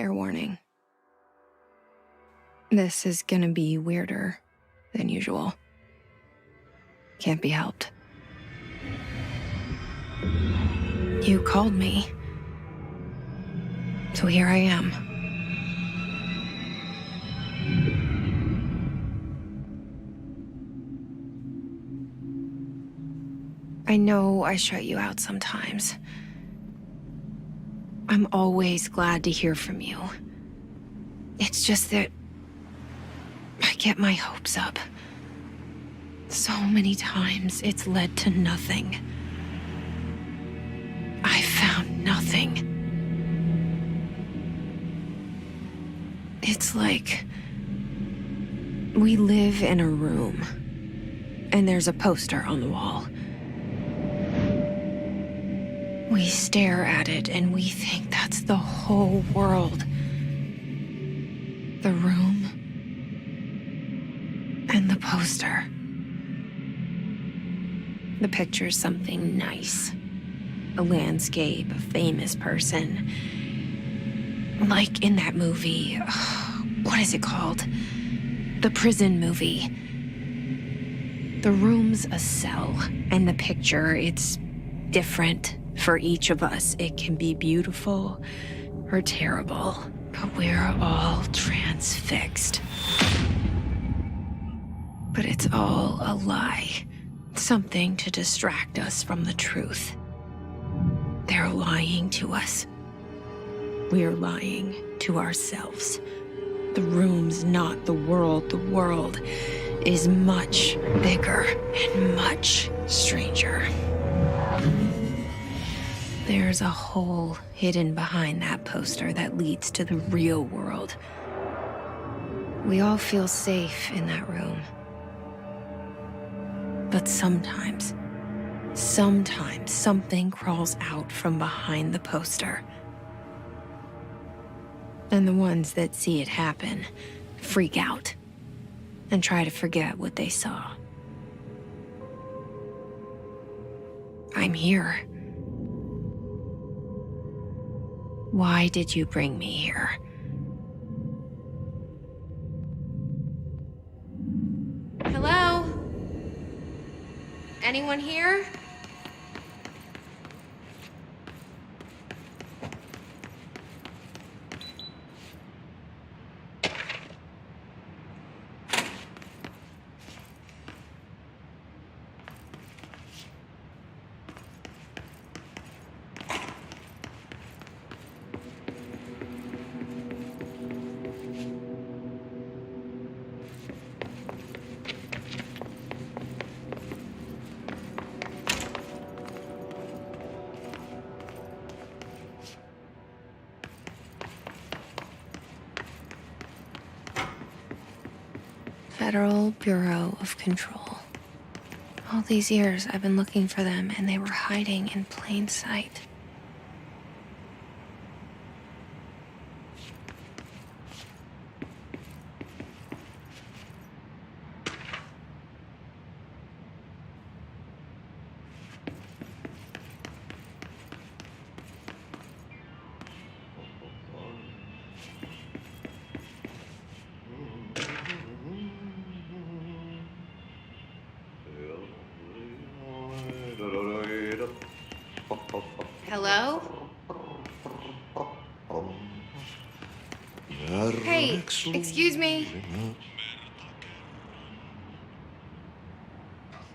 Fair warning. This is gonna be weirder than usual. Can't be helped. You called me. So here I am. I know I shut you out sometimes. I'm always glad to hear from you. It's just that I get my hopes up. So many times it's led to nothing. I found nothing. It's like we live in a room, and there's a poster on the wall. We stare at it and we think that's the whole world. The room and the poster. The picture's something nice. A landscape, a famous person. Like in that movie, what is it called? The prison movie. The room's a cell, and the picture, it's different for each of us. It can be beautiful or terrible, but we're all transfixed. But it's all a lie. Something to distract us from the truth. They're lying to us. We're lying to ourselves. The room's not the world. The world is much bigger and much stranger. There's a hole hidden behind that poster that leads to the real world. We all feel safe in that room. But sometimes something crawls out from behind the poster. And the ones that see it happen freak out and try to forget what they saw. I'm here. Why did you bring me here? Hello? Anyone here? Federal Bureau of Control. All these years I've been looking for them, and they were hiding in plain sight. Hello? Hey, excuse me.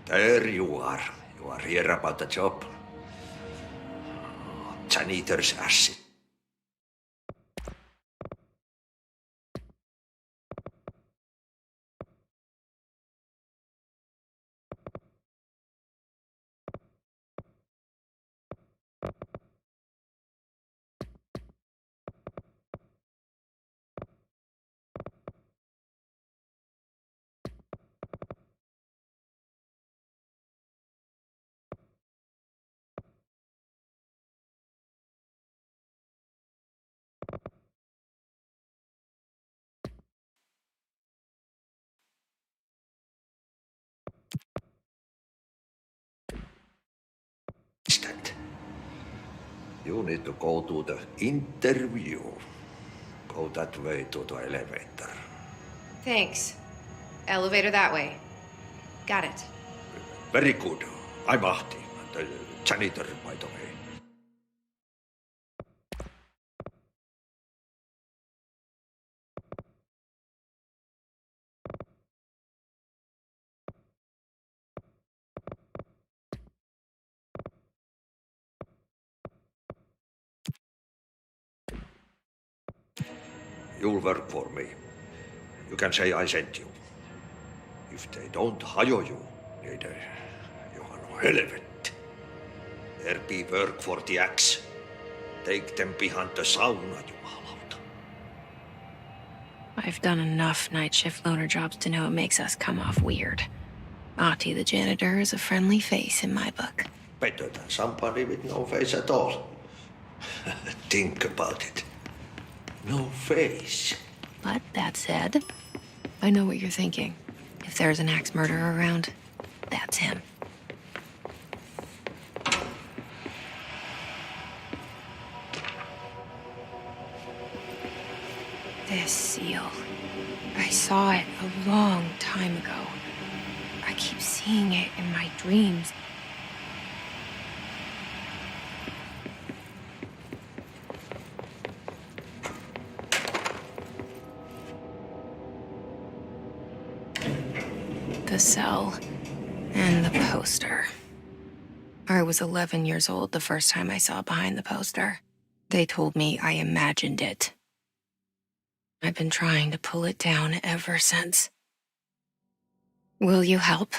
There you are. You are here about the job. Janitor's acid. You need to go to the interview. Go that way to the elevator. Thanks. Elevator that way. Got it. Very good. I'm Ahti, the janitor, by the way. You'll work for me. You can say I sent you. If they don't hire you, niin Johan on helvet. There be work for the axe. Take them behind the sauna, jumalauta. I've done enough night shift loner jobs to know it makes us come off weird. Ahti the janitor is a friendly face in my book. Better than somebody with no face at all. Think about it. No face. But that said, I know what you're thinking. If there's an axe murderer around, that's him. This seal. I saw it a long time ago. I keep seeing it in my dreams. The cell and the poster. I was 11 years old the first time I saw behind the poster. They told me I imagined it. I've been trying to pull it down ever since. Will you help?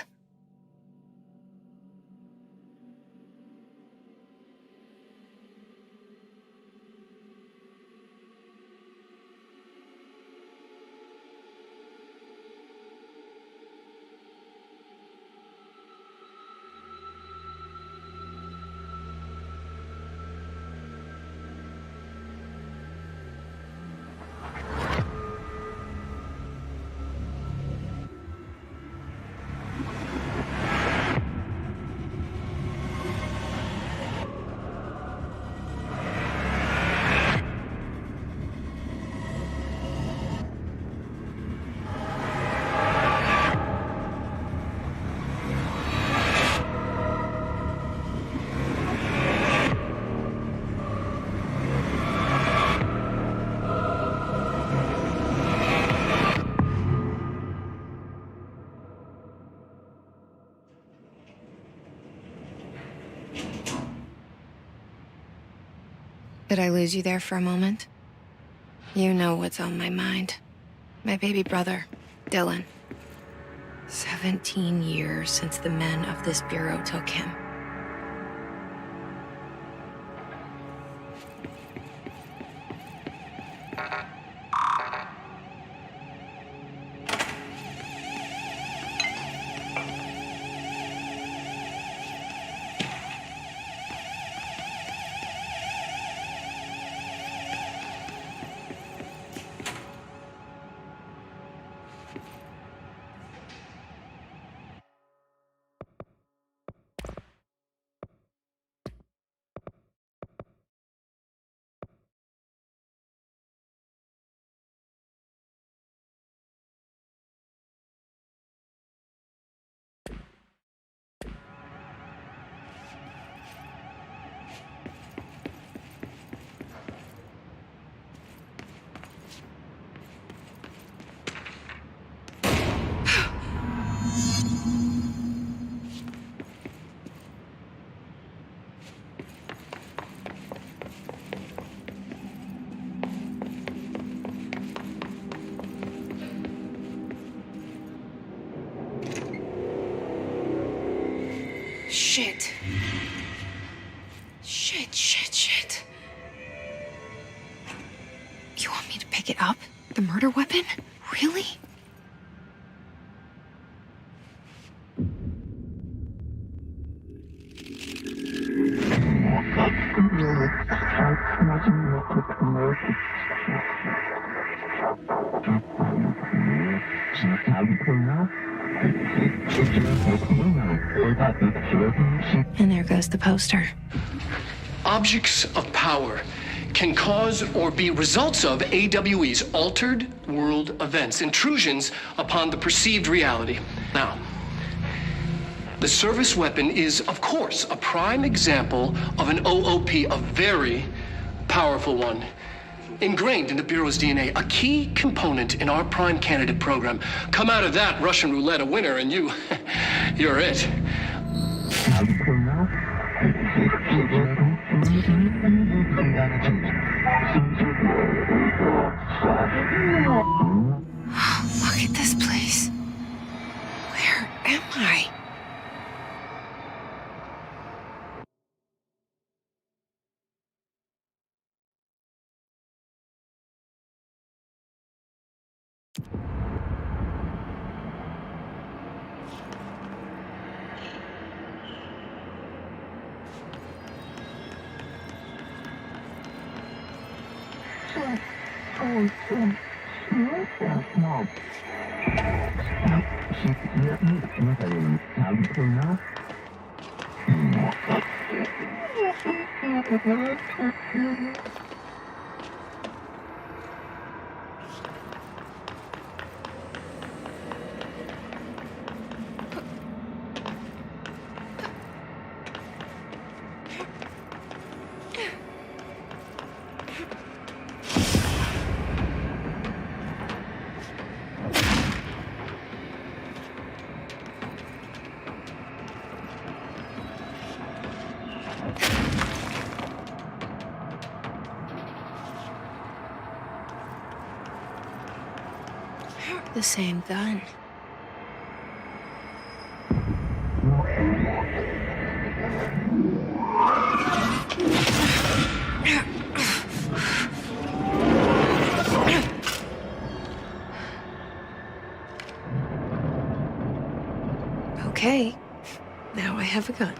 Did I lose you there for a moment? You know what's on my mind. My baby brother, Dylan. 17 years since the men of this bureau took him. Shit. Shit. You want me to pick it up? The murder weapon? Really? And there goes the poster. Objects of power can cause or be results of AWE's altered world events, intrusions upon the perceived reality. Now, the service weapon is, of course, a prime example of an OOP, a very powerful one. Ingrained in the Bureau's DNA, a key component in our prime candidate program. Come out of that Russian roulette a winner, and you're it. Look at this place. Where am I? The same gun. Okay, now I have a gun.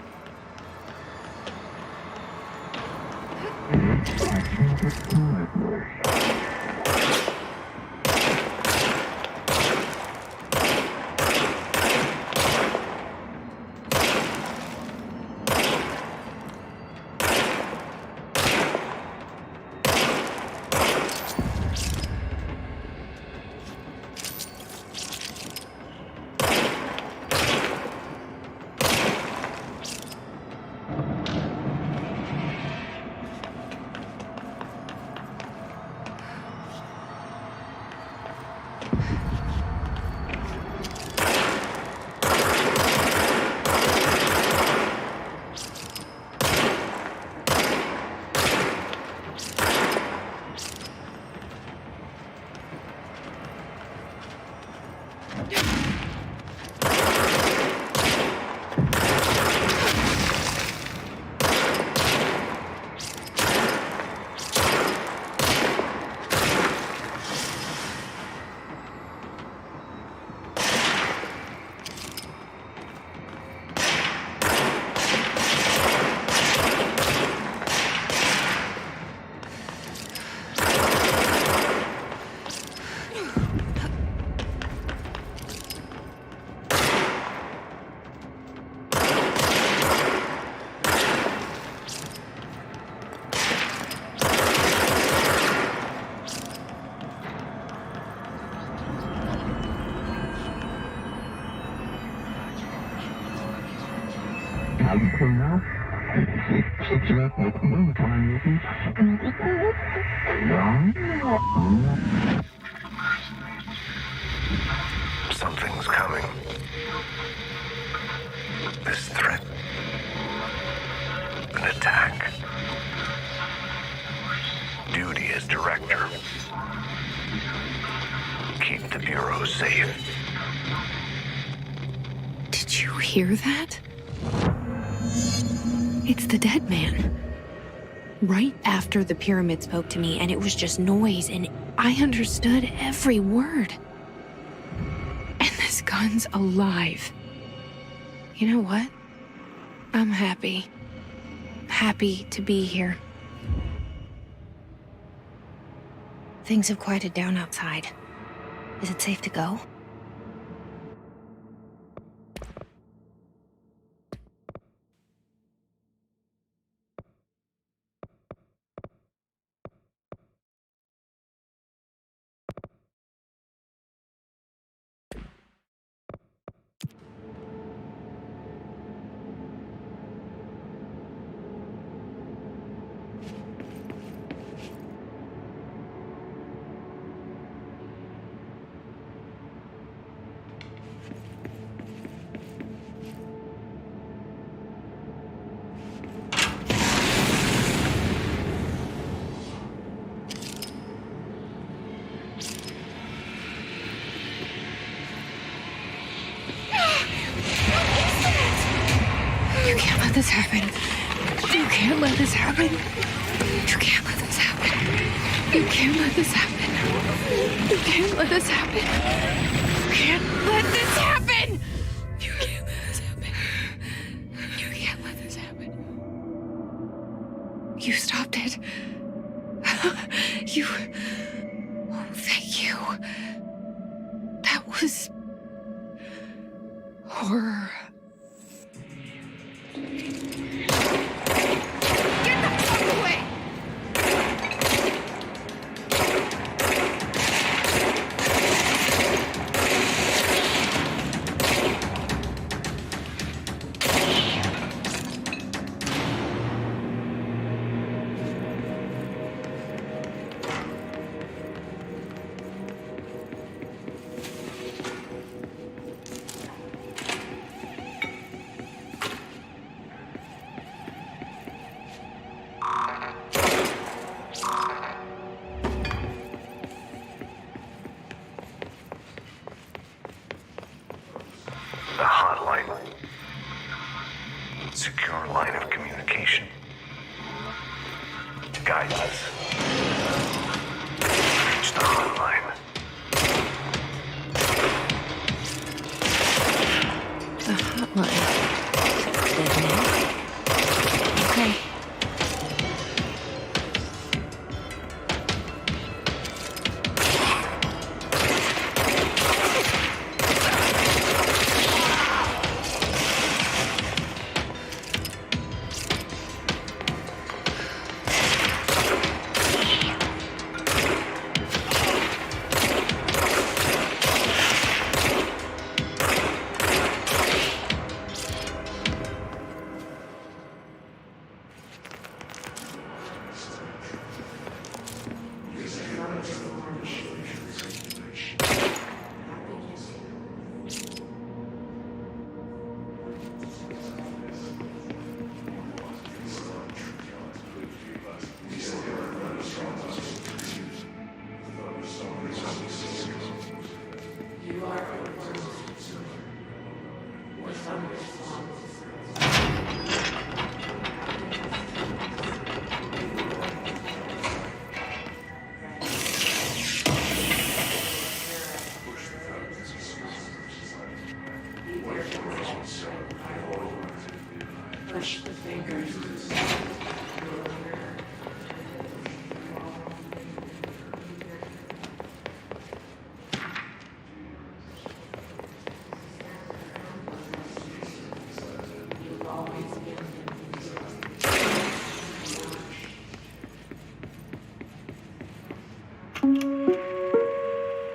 Something's coming. This threat. An attack. Duty as director. Keep the Bureau safe. Did you hear that? It's the dead man. Right after the pyramid spoke to me, and it was just noise, and I understood every word. And this gun's alive. You know what? I'm happy. Happy to be here. Things have quieted down outside. Is it safe to go? this happen. You can't let this happen. You can't let this happen. You can't let this happen. You can't let this happen. You can't let this happen. You can't let this happen. You can't let this happen. You stopped it. You... Oh, thank you. That was... horror. Get the fuck away! The hotline. Secure line of communication. Guidance. Reach the hotline. The hotline. Okay.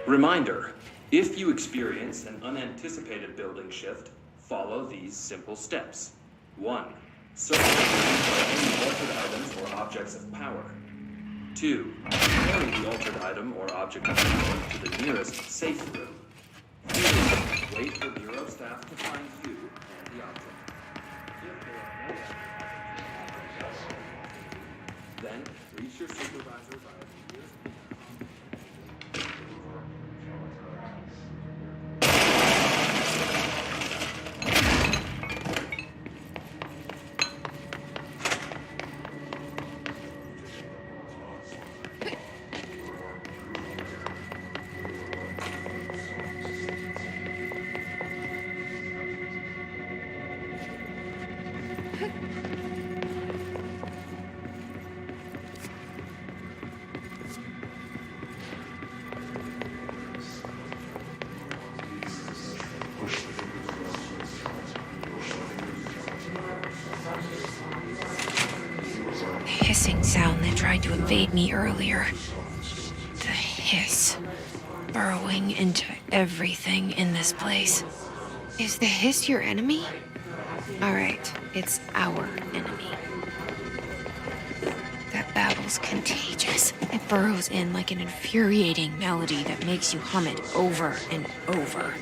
Reminder, if you experience an unanticipated building shift, follow these simple steps. 1. Search for any altered items or objects of power. 2. Carry the altered item or object of power to the nearest safe room. 3. Wait for Bureau staff to find you and the object. If there are no objects, then reach your supervisor by the nearest. Hissing sound that tried to invade me earlier. The hiss. Burrowing into everything in this place. Is the hiss your enemy? Alright, it's our enemy. That babble's contagious. It burrows in like an infuriating melody that makes you hum it over and over.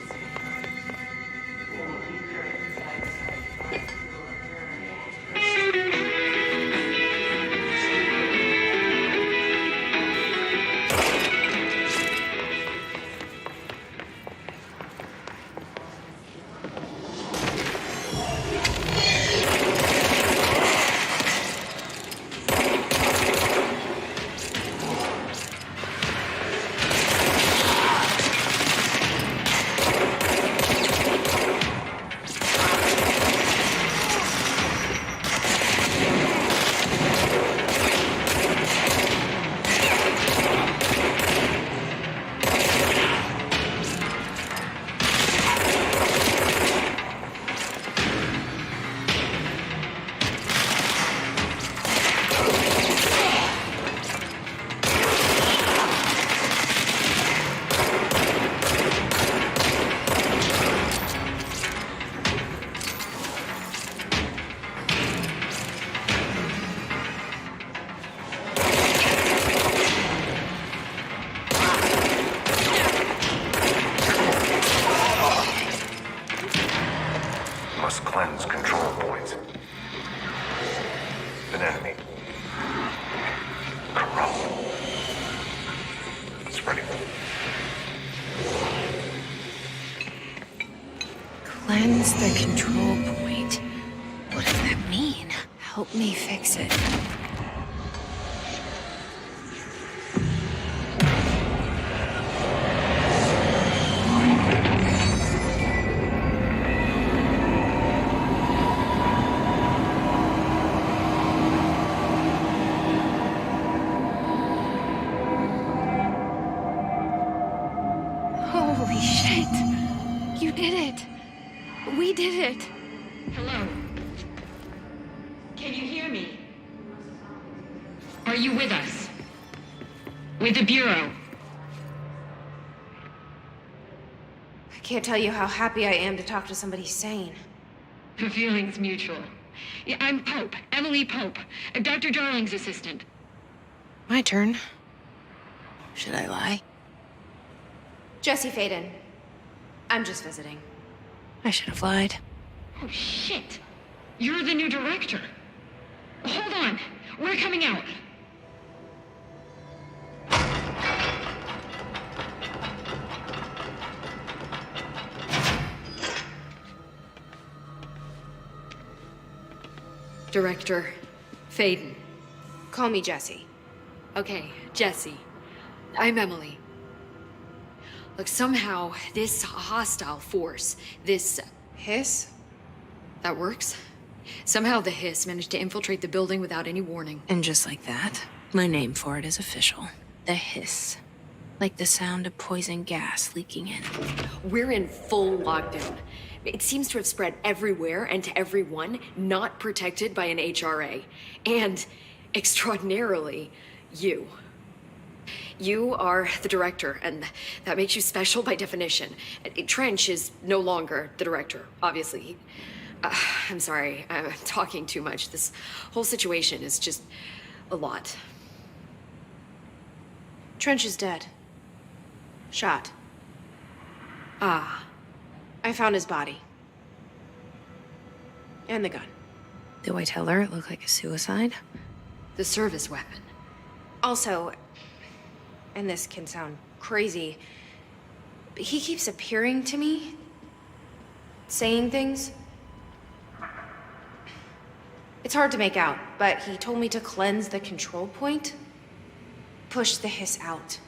Cleanse control points. An enemy. Corrupt. Spreading. Cleanse the control point. What does that mean? Help me fix it. Holy shit! You did it! We did it! Hello? Can you hear me? Are you with us? With the Bureau? I can't tell you how happy I am to talk to somebody sane. The feeling's mutual. Yeah, I'm Pope, Emily Pope, Dr. Darling's assistant. My turn. Should I lie? Jesse Faden. I'm just visiting. I should have lied. Oh, shit. You're the new director. Hold on. We're coming out. Director Faden. Call me Jesse. Okay, Jesse. I'm Emily. Look, somehow this hostile force, this... Hiss? that works? Somehow the Hiss managed to infiltrate the building without any warning. And just like that, my name for it is official. The Hiss. Like the sound of poison gas leaking in. We're in full lockdown. It seems to have spread everywhere and to everyone not protected by an HRA. And, extraordinarily, you. You are the director, and that makes you special by definition. Trench is no longer the director, obviously. I'm sorry, I'm talking too much. This whole situation is just a lot. Trench is dead. Shot. Ah, I found his body. And the gun. Do I tell her it looked like a suicide? the service weapon. Also, and this can sound crazy, but he keeps appearing to me, saying things. It's hard to make out, but he told me to cleanse the control point, push the hiss out.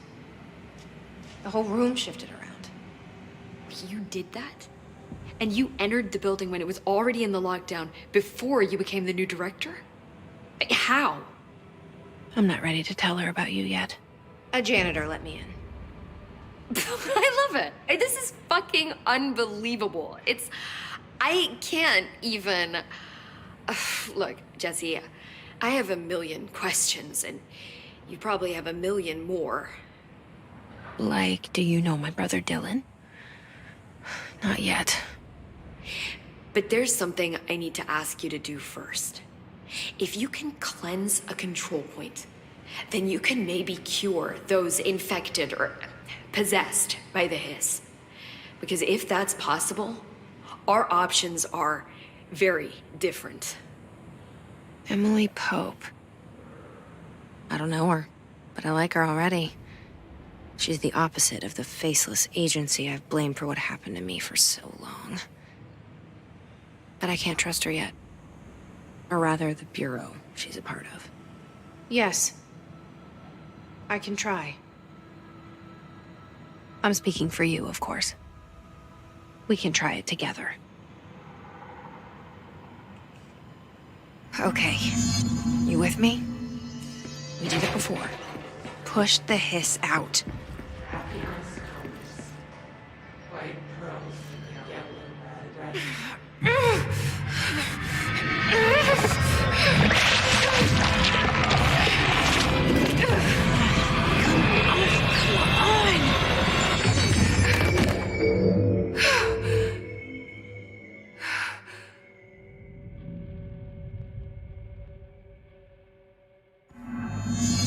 The whole room shifted around. You did that? And you entered the building when it was already in the lockdown before you became the new director? How? I'm not ready to tell her about you yet. A janitor let me in. I love it. This is fucking unbelievable. I can't even... Look, Jesse, I have a million questions, and you probably have a million more. Like, do you know my brother Dylan? Not yet. But there's something I need to ask you to do first. If you can cleanse a control point, then you can maybe cure those infected or possessed by the hiss. Because if that's possible, our options are very different. Emily Pope. I don't know her, but I like her already. She's the opposite of the faceless agency I've blamed for what happened to me for so long. But I can't trust her yet. Or rather, the Bureau she's a part of. Yes. I can try. I'm speaking for you, of course. We can try it together. Okay. You with me? We did it before. Push the hiss out.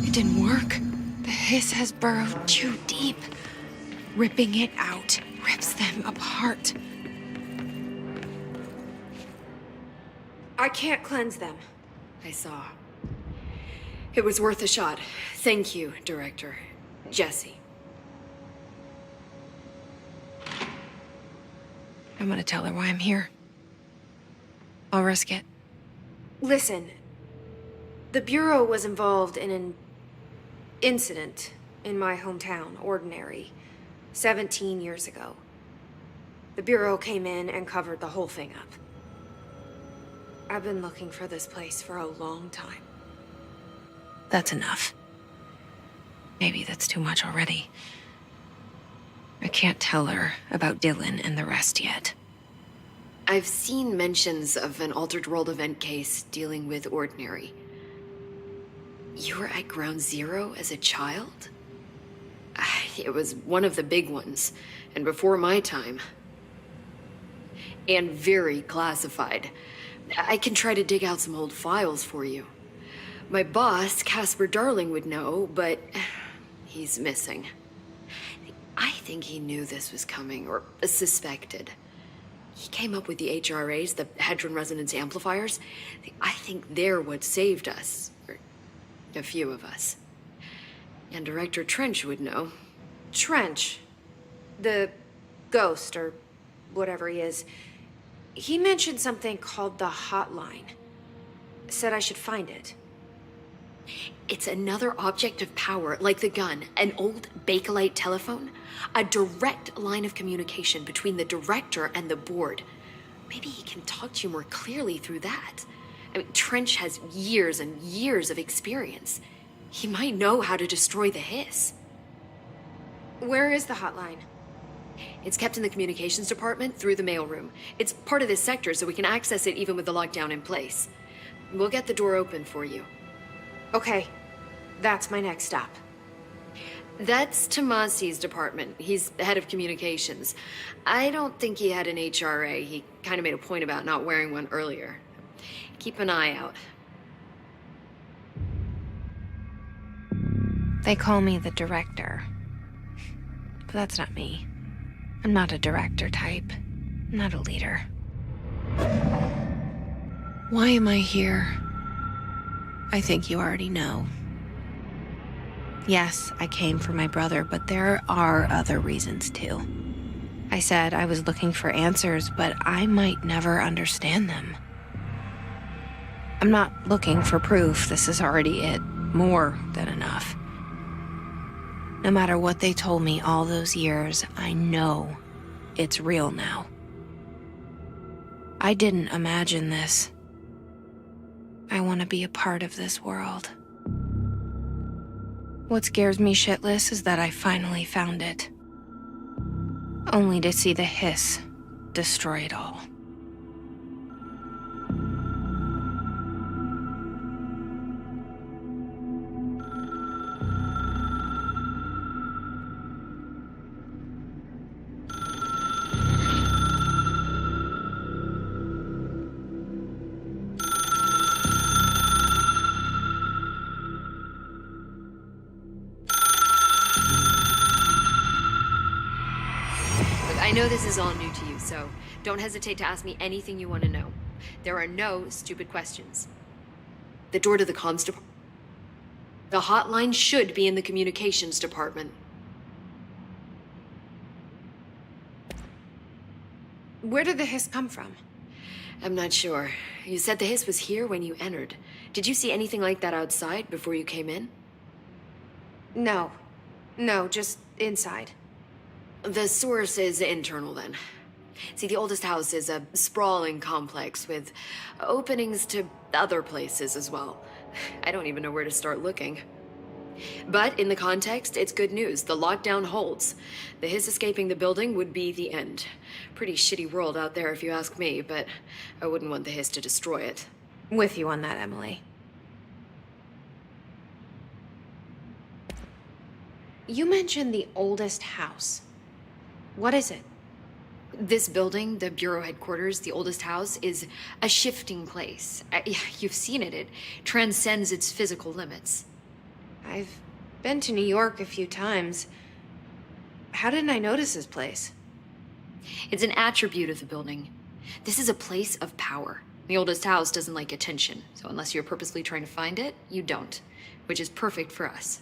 It didn't work. The hiss has burrowed too deep. Ripping it out rips them apart. I can't cleanse them. I saw. It was worth a shot. Thank you, Director. Jesse. I'm gonna tell her why I'm here. I'll risk it. Listen, the Bureau was involved in an incident in my hometown, Ordinary, 17 years ago. The Bureau came in and covered the whole thing up. I've been looking for this place for a long time. That's enough. Maybe that's too much already. I can't tell her about Dylan and the rest yet. I've seen mentions of an Altered World event case dealing with Ordinary. You were at Ground Zero as a child? It was one of the big ones, and before my time. And very classified. I can try to dig out some old files for you. My boss, Casper Darling, would know, but he's missing. I think he knew this was coming, or suspected. He came up with the HRAs, the Hadron Resonance Amplifiers. I think they're what saved us. Or a few of us. And Director Trench would know. Trench, the ghost, or whatever he is, he mentioned something called the Hotline. Said I should find it. It's another object of power, like the gun, an old Bakelite telephone, a direct line of communication between the director and the board. Maybe he can talk to you more clearly through that. I mean, Trench has years and years of experience. He might know how to destroy the Hiss. Where is the Hotline? It's kept in the communications department through the mailroom. It's part of this sector, so we can access it even with the lockdown in place. We'll get the door open for you. Okay, that's my next stop. That's Tomasi's department. He's the head of communications. I don't think he had an HRA. He kind of made a point about not wearing one earlier. Keep an eye out. They call me the director. But that's not me. I'm not a director type. I'm not a leader. Why am I here? I think you already know. Yes, I came for my brother, but there are other reasons too. I said I was looking for answers, but I might never understand them. I'm not looking for proof. This is already it. More than enough. No matter what they told me all those years, I know it's real now. I didn't imagine this. I want to be a part of this world. What scares me shitless is that I finally found it. Only to see the Hiss destroy it all. I know this is all new to you, so don't hesitate to ask me anything you want to know. There are no stupid questions. The door to the comms department. The hotline should be in the communications department. Where did the Hiss come from? I'm not sure. You said the Hiss was here when you entered. Did you see anything like that outside before you came in? No. No, just inside. The source is internal, then. See, the oldest house is a sprawling complex with openings to other places as well. I don't even know where to start looking. But in the context, it's good news. The lockdown holds. The Hiss escaping the building would be the end. Pretty shitty world out there if you ask me, but I wouldn't want the Hiss to destroy it. With you on that, Emily. You mentioned the oldest house. What is it? This building, the Bureau headquarters, the oldest house, is a shifting place. You've seen it. It transcends its physical limits. I've been to New York a few times. How didn't I notice this place? It's an attribute of the building. This is a place of power. The oldest house doesn't like attention, so unless you're purposely trying to find it, you don't, which is perfect for us.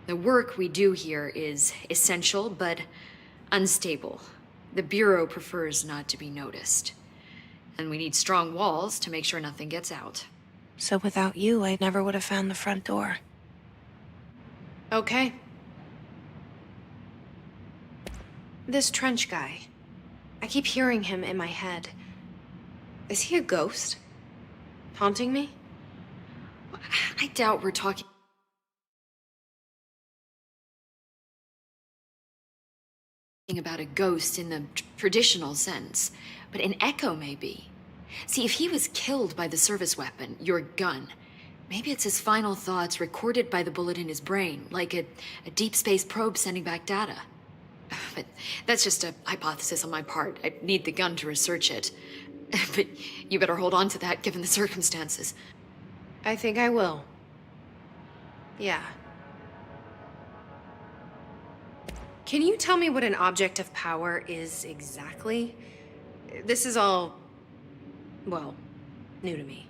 The work we do here is essential, but unstable. The Bureau prefers not to be noticed. And we need strong walls to make sure nothing gets out. So without you, I never would have found the front door. Okay. This Trench guy. I keep hearing him in my head. Is he a ghost? Haunting me? I doubt we're talking about a ghost in the traditional sense, but an echo maybe. See, if he was killed by the service weapon, your gun, maybe it's his final thoughts recorded by the bullet in his brain, like a deep space probe sending back data. But that's just a hypothesis on my part. I need the gun to research it. But you better hold on to that given the circumstances. I think I will. Yeah. Can you tell me what an object of power is exactly? This is all, well, new to me.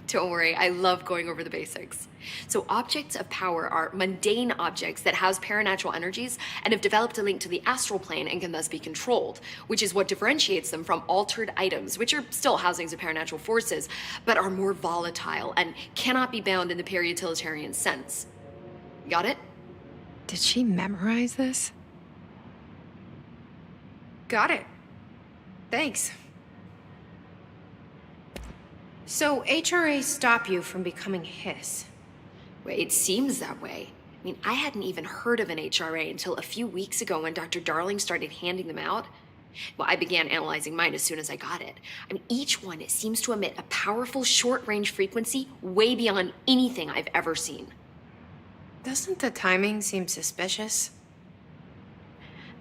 Don't worry, I love going over the basics. So objects of power are mundane objects that house paranatural energies and have developed a link to the astral plane and can thus be controlled, which is what differentiates them from altered items, which are still housings of paranatural forces, but are more volatile and cannot be bound in the peri-utilitarian sense. Got it? Did she memorize this? Got it. Thanks. So HRA stop you from becoming Hiss? Well, it seems that way. I mean, I hadn't even heard of an HRA until a few weeks ago when Dr. Darling started handing them out. Well, I began analyzing mine as soon as I got it. I mean, each one seems to emit a powerful short-range frequency way beyond anything I've ever seen. Doesn't the timing seem suspicious?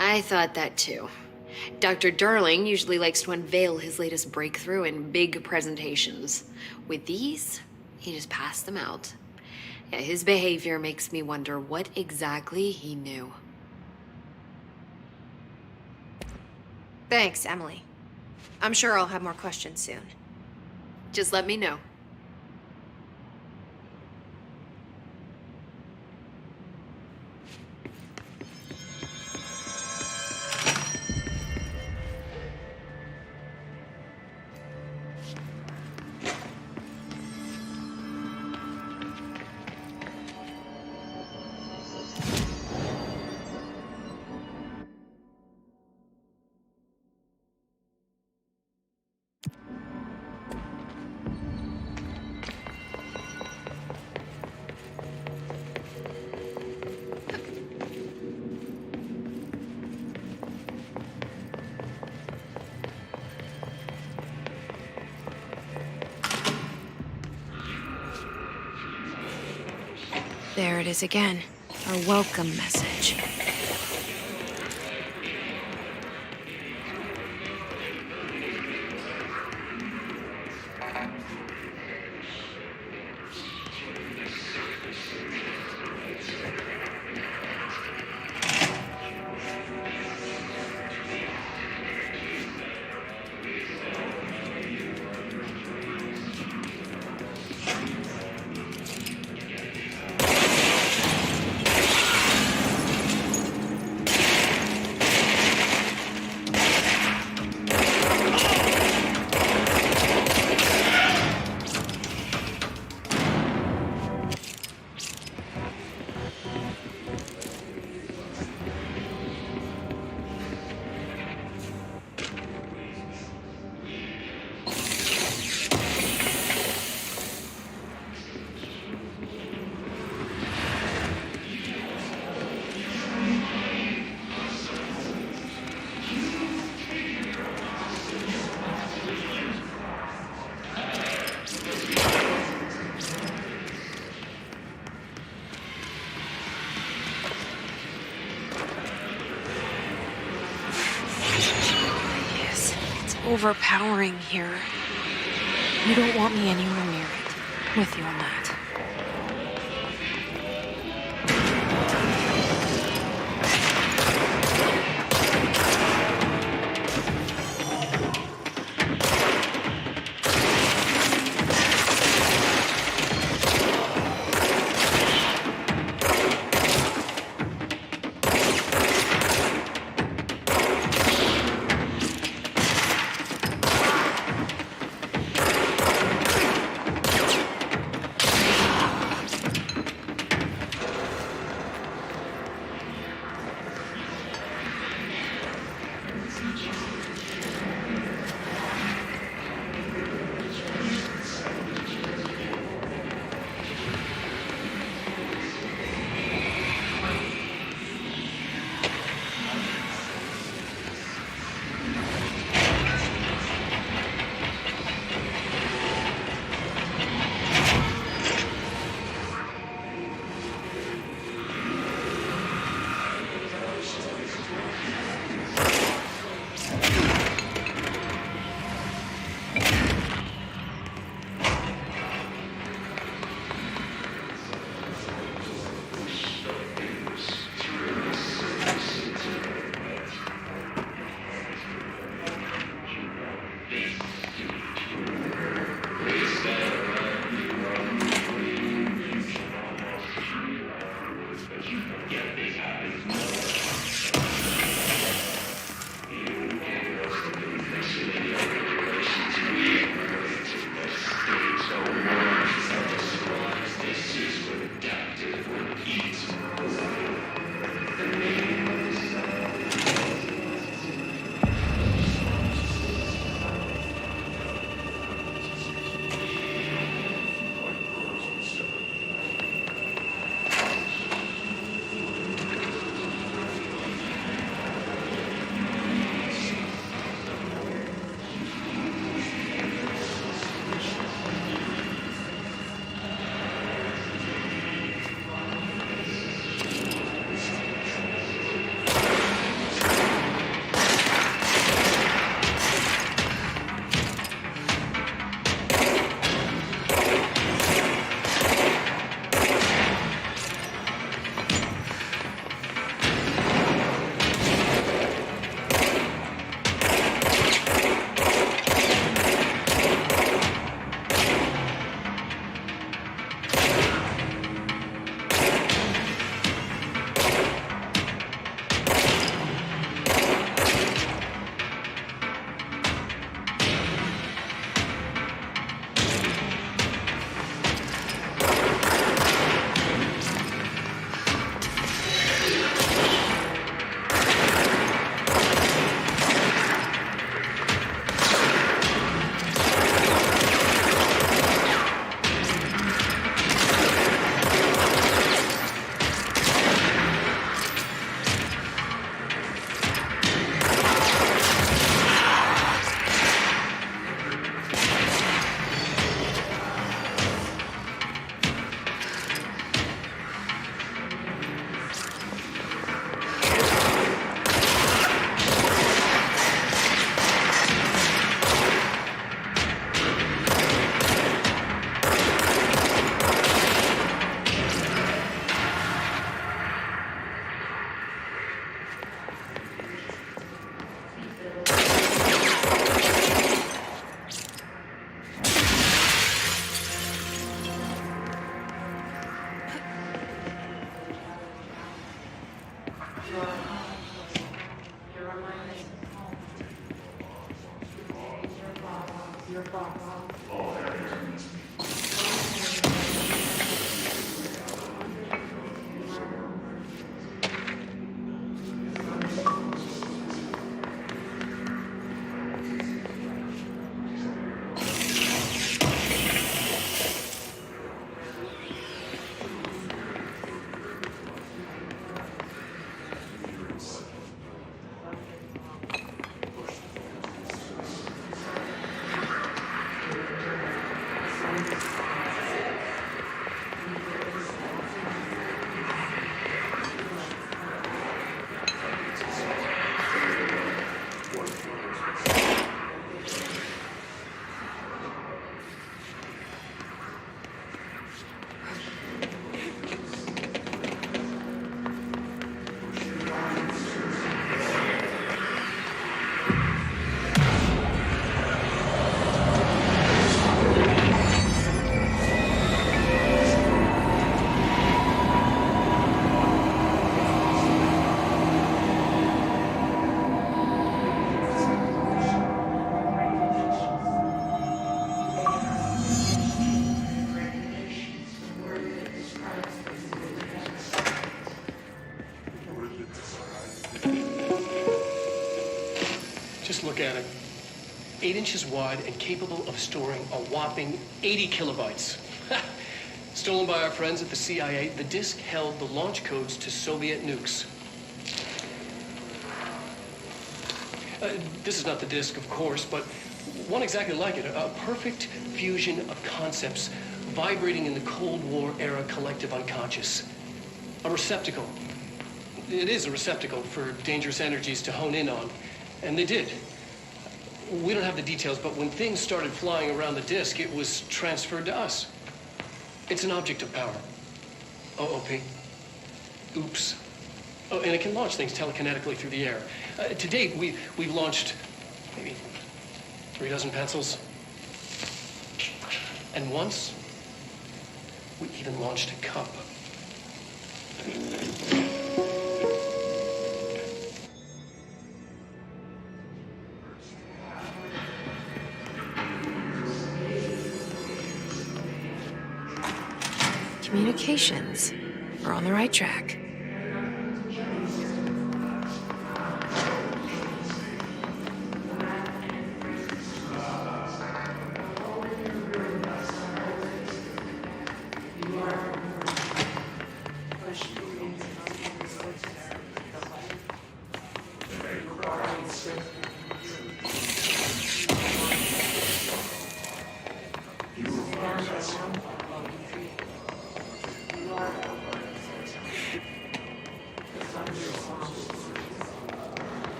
I thought that too. Dr. Darling usually likes to unveil his latest breakthrough in big presentations. With these, he just passed them out. Yeah, his behavior makes me wonder what exactly he knew. Thanks, Emily. I'm sure I'll have more questions soon. Just let me know. There it is again. Our welcome message. Overpowering here. You don't want me anywhere near it. With you on that. Just look at it. 8 inches wide and capable of storing a whopping 80 kilobytes. Stolen by our friends at the CIA, the disk held the launch codes to Soviet nukes. This is not the disk, of course, but one exactly like it. A perfect fusion of concepts vibrating in the Cold War era collective unconscious. A receptacle. It is a receptacle for dangerous energies to hone in on. And they did. We don't have the details, but when things started flying around the disk, it was transferred to us. It's an object of power. OOP. Oops. Oh, and it can launch things telekinetically through the air. To date, we've launched maybe 3 dozen pencils. And once, we even launched a cup. Communications. We're on the right track.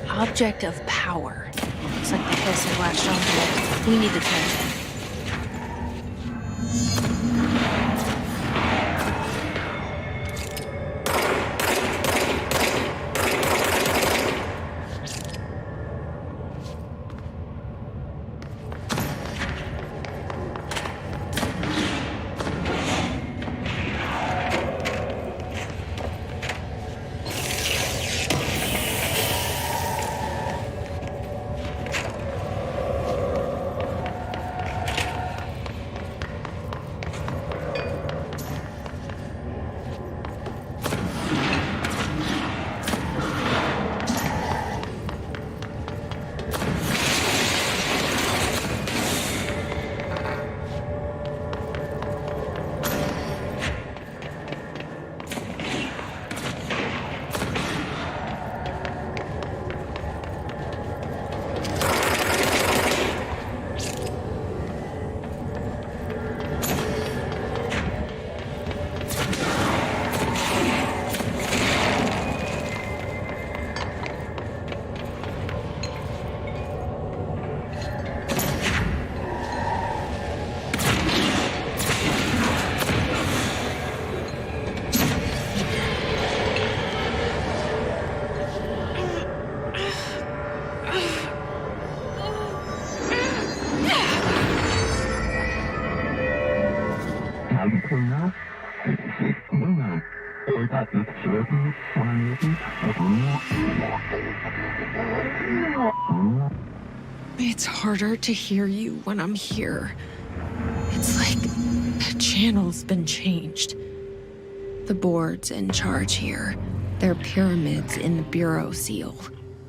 Object of power. Looks like the place has latched onto it. We need to test it. It's harder to hear you when I'm here. It's like the channel's been changed. The board's in charge here. They're pyramids in the Bureau seal.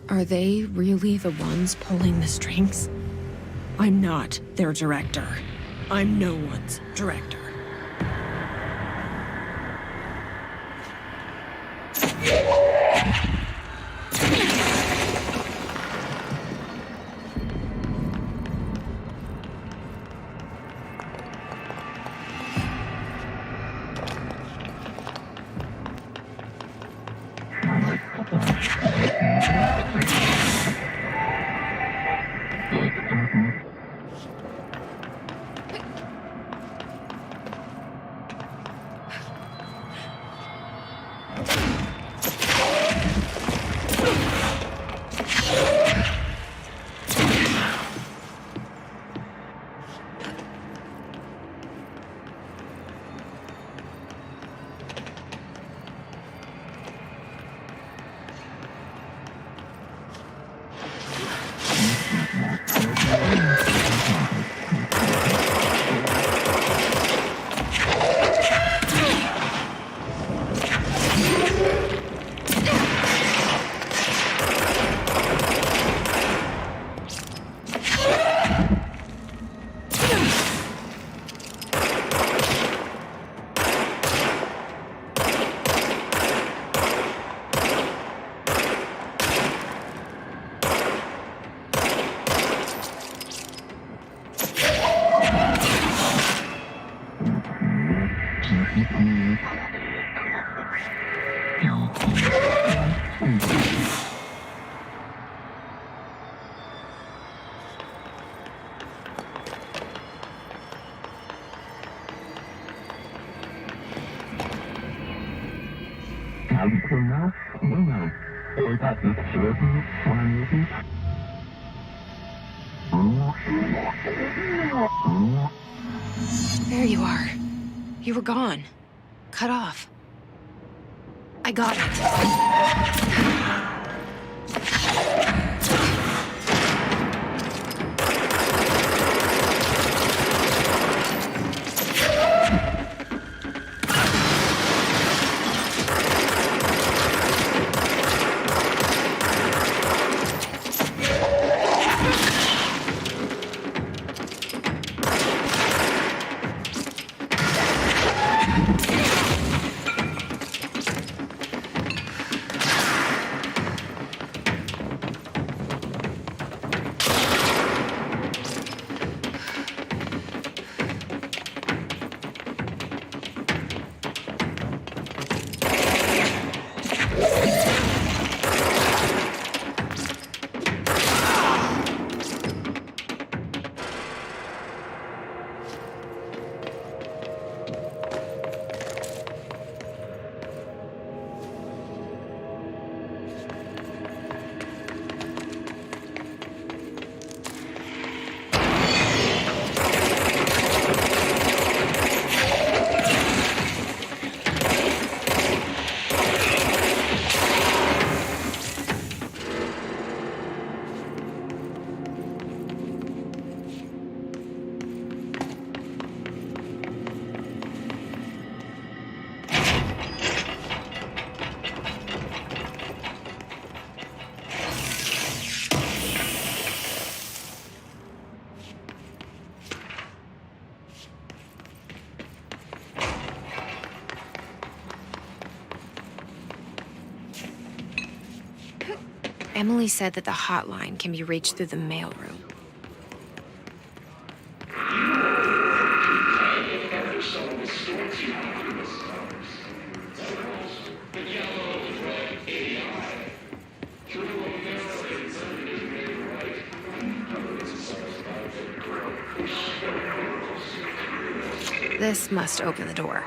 Are they really the ones pulling the strings? I'm not their director. I'm no one's director. There you are. You were gone. Cut off. I got it. Emily said that the hotline can be reached through the mailroom. This must open the door.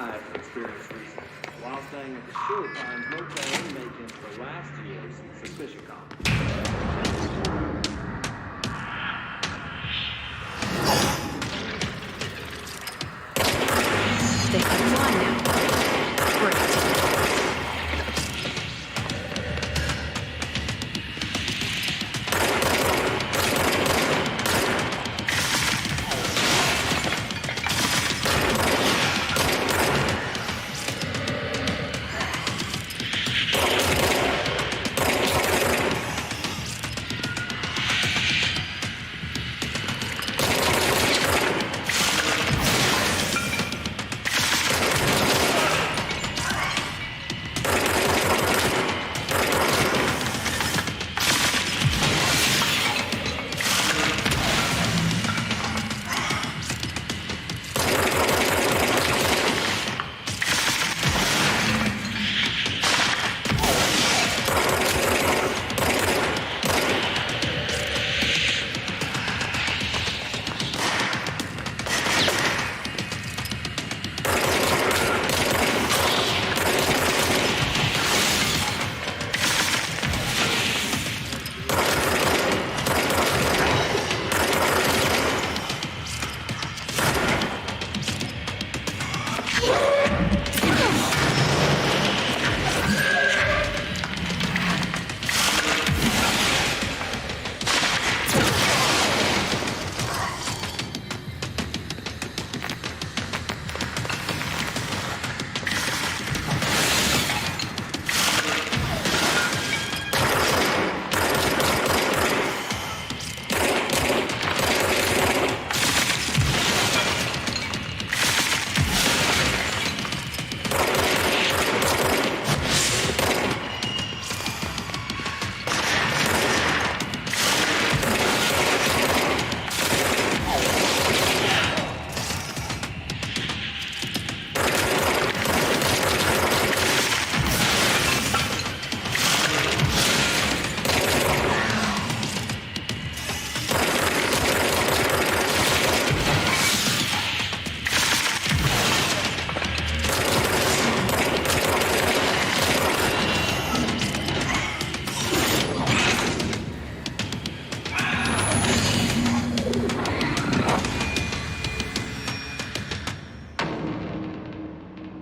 I have experienced recently. While staying at the Short Times Motel in Macon for the last year's Suspicion Con. They come on now. Great.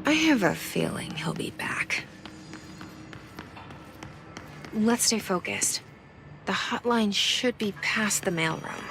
I have a feeling he'll be back. Let's stay focused. The hotline should be past the mailroom.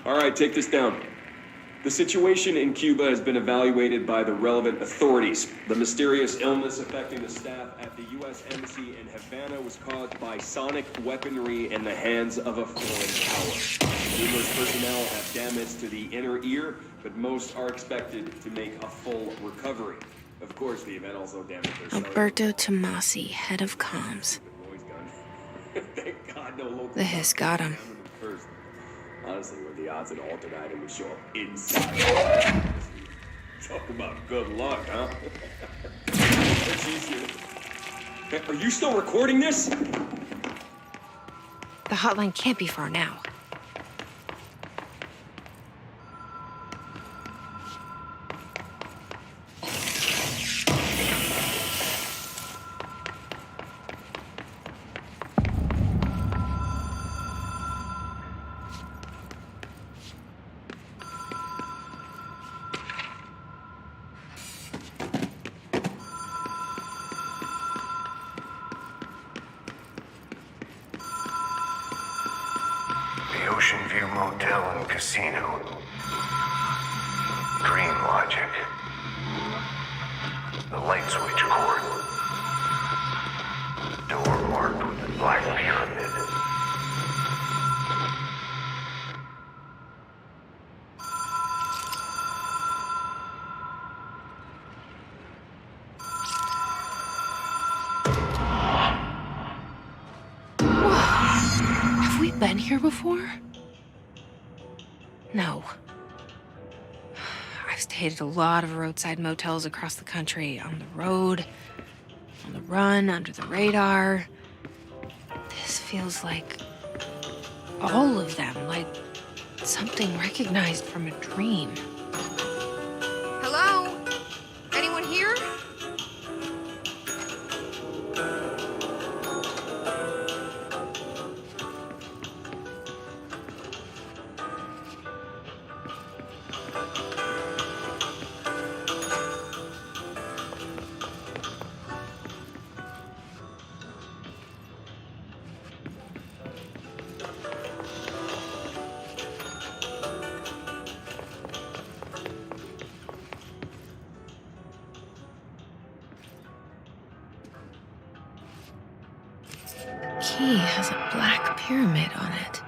All right, take this down. The situation in Cuba has been evaluated by the relevant authorities. The mysterious illness affecting the staff at the U.S. Embassy in Havana was caused by sonic weaponry in the hands of a foreign power. Numerous personnel have damage to the inner ear, but most are expected to make a full recovery. Of course, the event also damaged their cellular Alberto Tomasi, head of comms. noise gun. Thank God no local. The hiss got him. First. Honestly, what are the odds an alternate item would show up inside? Talk about good luck, huh? Hey, are you still recording this? The hotline can't be far now. The Ocean View Motel and Casino. Dream Logic. The light switch cord. Door marked with the Black Pyramid. Have we been here before? No. I've stayed at a lot of roadside motels across the country, on the road, on the run, under the radar. This feels like all of them, like something recognized from a dream. Hello? Anyone here? Key has a black pyramid on it.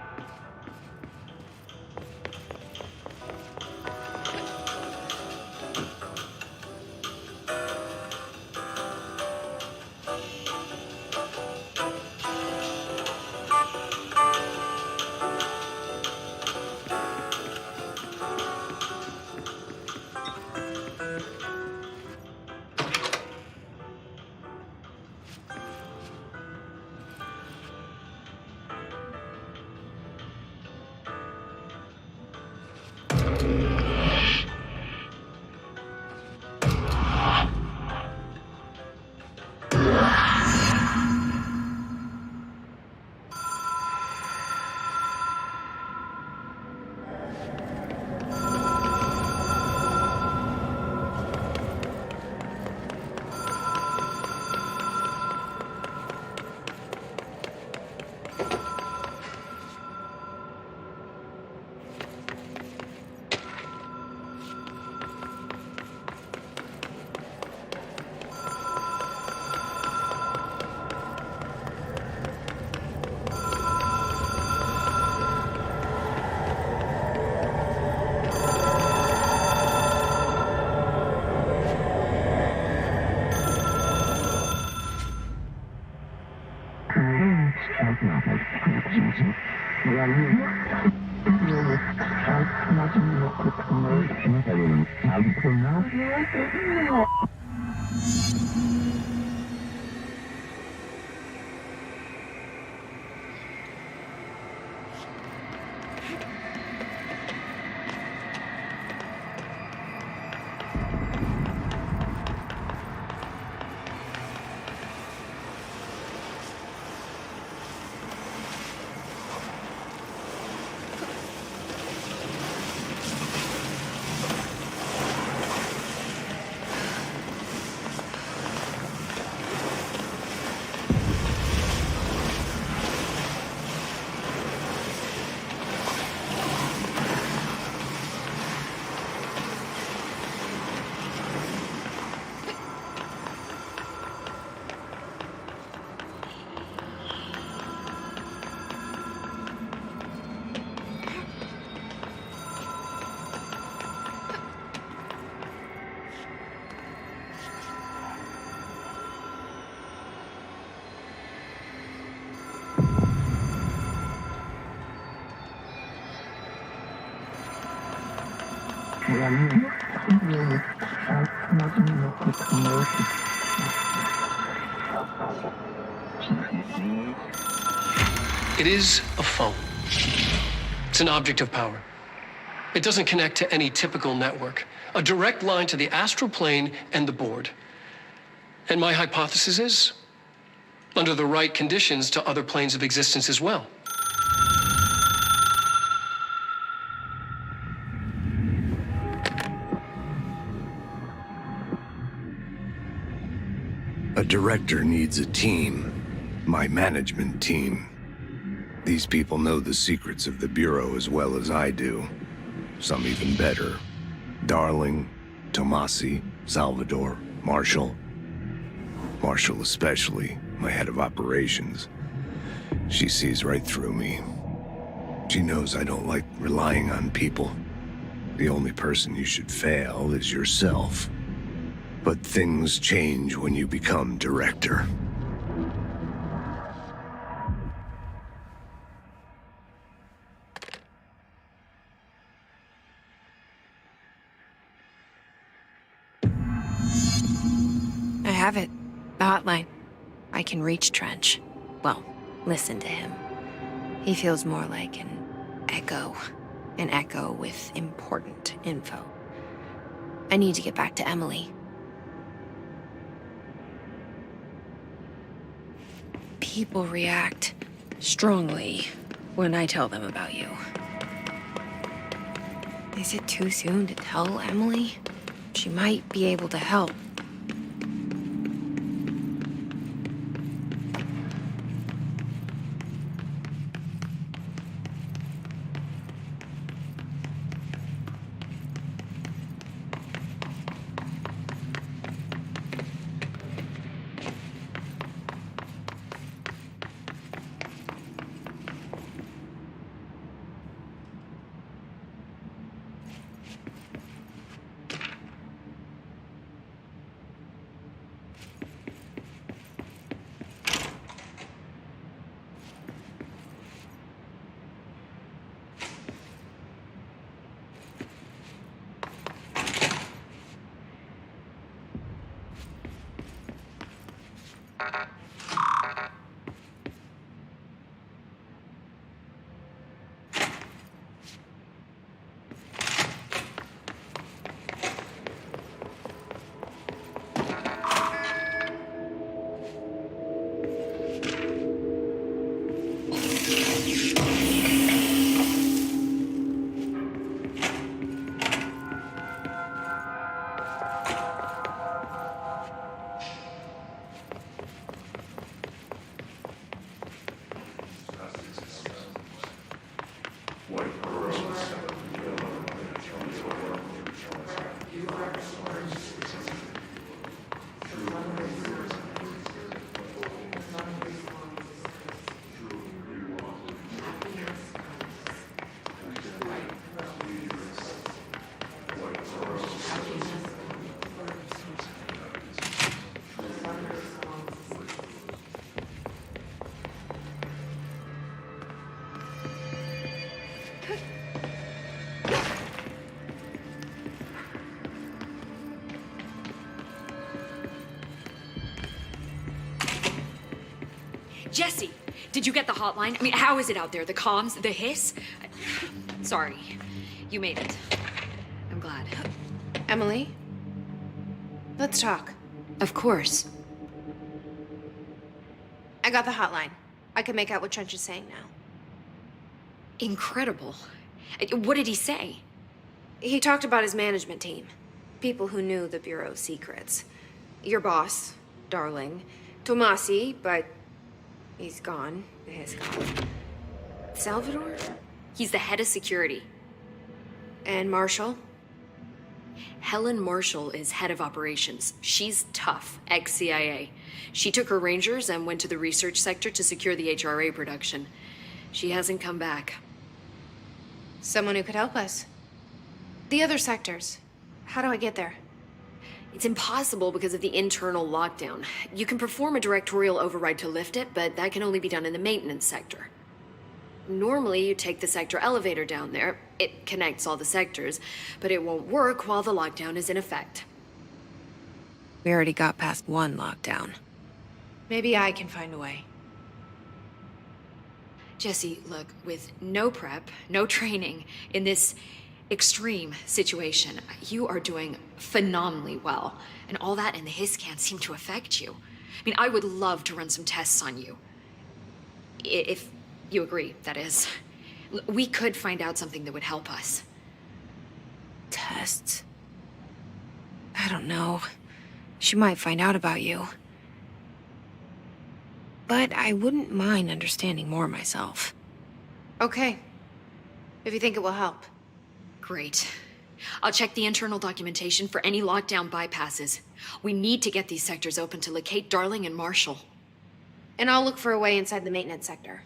It is a phone. It's an object of power. It doesn't connect to any typical network. A direct line to the astral plane and the board. And my hypothesis is, under the right conditions, to other planes of existence as well. A director needs a team. My management team. These people know the secrets of the Bureau as well as I do. Some even better. Darling, Tomasi, Salvador, Marshall. Marshall especially, my head of operations. She sees right through me. She knows I don't like relying on people. The only person you should fail is yourself. But things change when you become director. I have it. The hotline. I can reach Trench. Well, listen to him. He feels more like an echo. An echo with important info. I need to get back to Emily. People react strongly when I tell them about you. Is it too soon to tell Emily? She might be able to help. Jesse, did you get the hotline? I mean, how is it out there? The comms? The hiss? Sorry. You made it. I'm glad. Emily? Let's talk. Of course. I got the hotline. I can make out what Trench is saying now. Incredible. What did he say? He talked about his management team. People who knew the Bureau's secrets. Your boss, Darling. Tomasi, but he's gone. He's gone. Salvador? He's the head of security. And Marshall? Helen Marshall is head of operations. She's tough, ex-CIA. She took her Rangers and went to the research sector to secure the HRA production. She hasn't come back. Someone who could help us. The other sectors. How do I get there? It's impossible because of the internal lockdown. You can perform a directorial override to lift it, but that can only be done in the maintenance sector. Normally, you take the sector elevator down there. It connects all the sectors, but it won't work while the lockdown is in effect. We already got past one lockdown. Maybe I can find a way. Jesse, look, with no prep, no training, in this extreme situation, you are doing phenomenally well. And all that and the hiss can't seem to affect you. I mean, I would love to run some tests on you. If you agree, that is. We could find out something that would help us. Tests? I don't know. She might find out about you. But I wouldn't mind understanding more myself. Okay. If you think it will help. Great. I'll check the internal documentation for any lockdown bypasses. We need to get these sectors open to locate Darling and Marshall. And I'll look for a way inside the maintenance sector.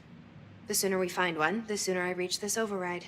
The sooner we find one, the sooner I reach this override.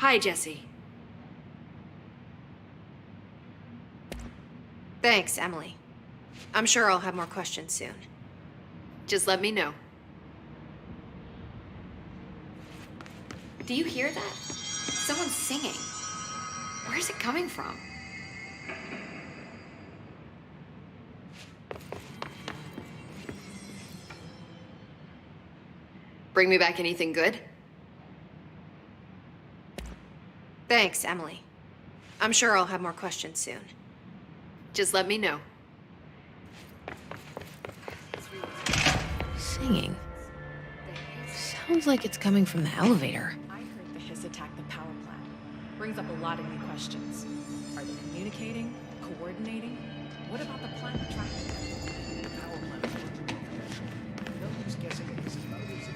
Hi, Jesse. Thanks, Emily. I'm sure I'll have more questions soon. Just let me know. Do you hear that? Someone's singing. Where's it coming from? Bring me back anything good? Thanks, Emily. I'm sure I'll have more questions soon. Just let me know. Singing. Sounds like it's coming from the elevator. I heard the hiss attacked the power plant. Brings up a lot of new questions. Are they communicating? Coordinating? What about the plant attracting them? The power plant. No use guessing at his motives.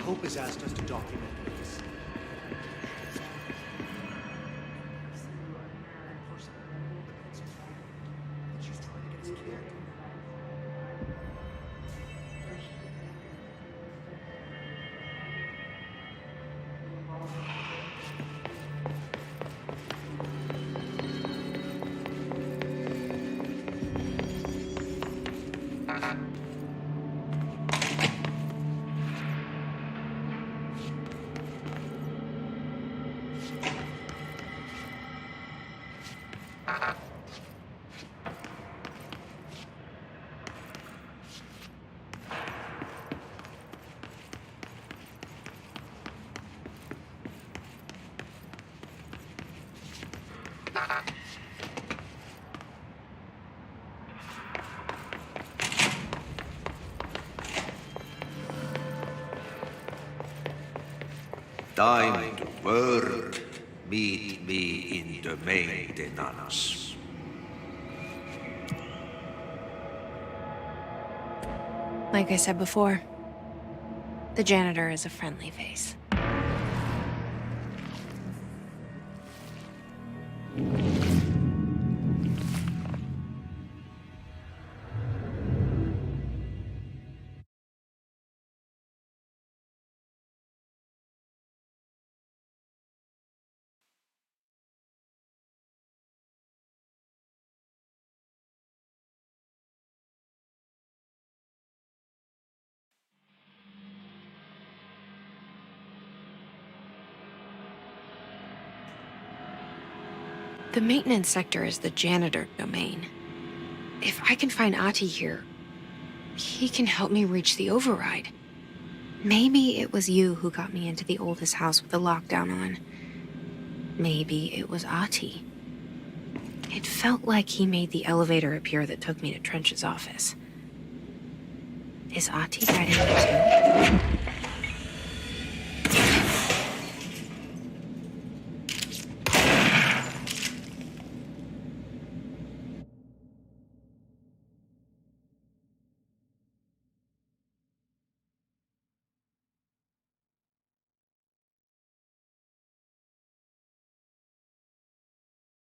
Hope has asked us to document this. She's trying to get us killed. Time to work. Meet me in the maintenance. Like I said before, the janitor is a friendly face. The maintenance sector is the janitor domain. If I can find Ahti here, he can help me reach the override. Maybe it was you who got me into the oldest house with the lockdown on. Maybe it was Ahti. It felt like he made the elevator appear that took me to Trench's office. Is Ahti guiding me too?